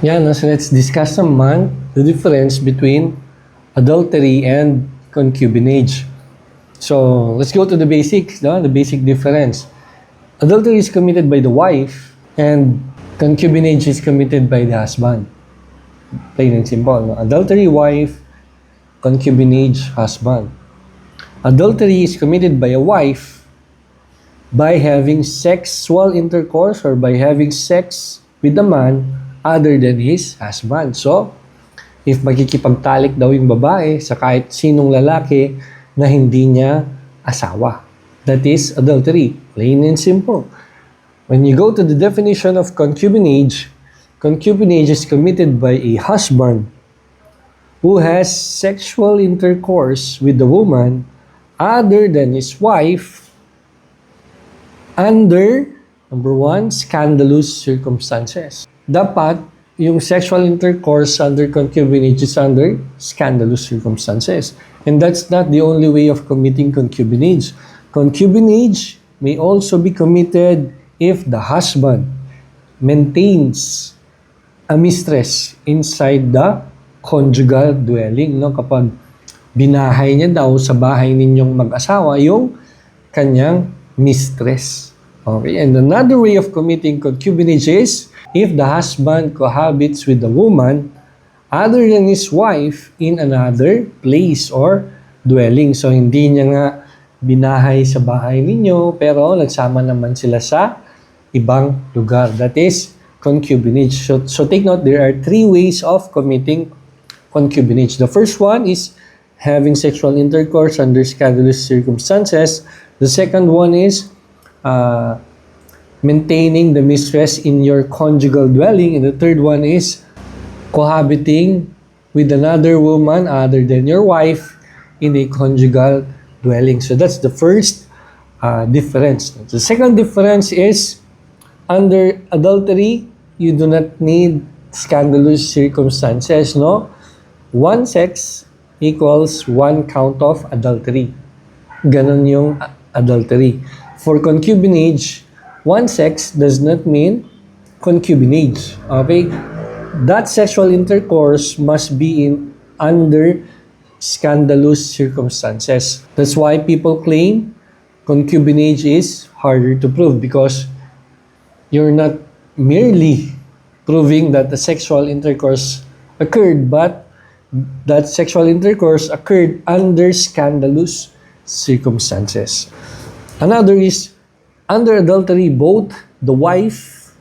Yeah, no? So let's discuss naman the difference between adultery and concubinage. So let's go to the basics, no? The basic difference. Adultery is committed by the wife and concubinage is committed by the husband. Plain and simple. No? Adultery, wife; concubinage, husband. Adultery is committed by a wife by having sexual intercourse or by having sex with a man other than his husband. So, if makikipagtalik daw yung babae sa kahit sinong lalaki na hindi niya asawa, that is adultery. Plain and simple. When you go to the definition of concubinage, concubinage is committed by a husband who has sexual intercourse with the woman other than his wife under, number one, scandalous circumstances. Dapat yung sexual intercourse under concubinage is under scandalous circumstances. And that's not the only way of committing concubinage. Concubinage may also be committed if the husband maintains a mistress inside the conjugal dwelling. No? Kapag binahay niya daw sa bahay ninyong mag-asawa yung kanyang mistress. Okay, and another way of committing concubinage is if the husband cohabits with the woman other than his wife in another place or dwelling. So, hindi niya nga binahay sa bahay ninyo, pero nagsama naman sila sa ibang lugar. That is concubinage. So take note, there are three ways of committing concubinage. The first one is having sexual intercourse under scandalous circumstances. The second one is maintaining the mistress in your conjugal dwelling. And the third one is cohabiting with another woman other than your wife in a conjugal dwelling. So that's the first difference. The second difference is under adultery, you do not need scandalous circumstances, no? One sex equals one count of adultery. Ganon yung adultery. For concubinage, one sex does not mean concubinage. Okay? That sexual intercourse must be under scandalous circumstances. That's why people claim concubinage is harder to prove because you're not merely proving that the sexual intercourse occurred, but that sexual intercourse occurred under scandalous circumstances. Another is, under adultery, both the wife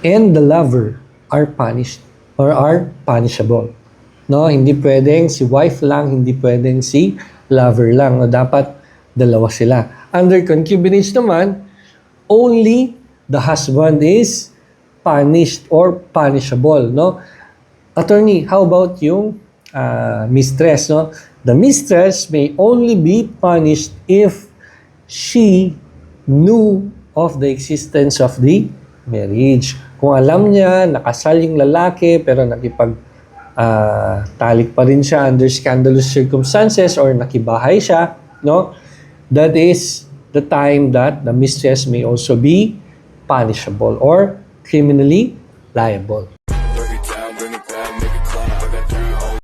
and the lover are punished or are punishable. No, hindi pwedeng si wife lang, hindi pwedeng si lover lang. No, dapat dalawa sila. Under concubinage naman, only the husband is punished or punishable, no? Attorney, how about yung mistress, no? The mistress may only be punished if she knew of the existence of the marriage. Kung alam niya, nakasal yung lalaki, pero talik pa rin siya under scandalous circumstances or nakibahay siya, no? That is the time that the mistress may also be punishable or criminally liable.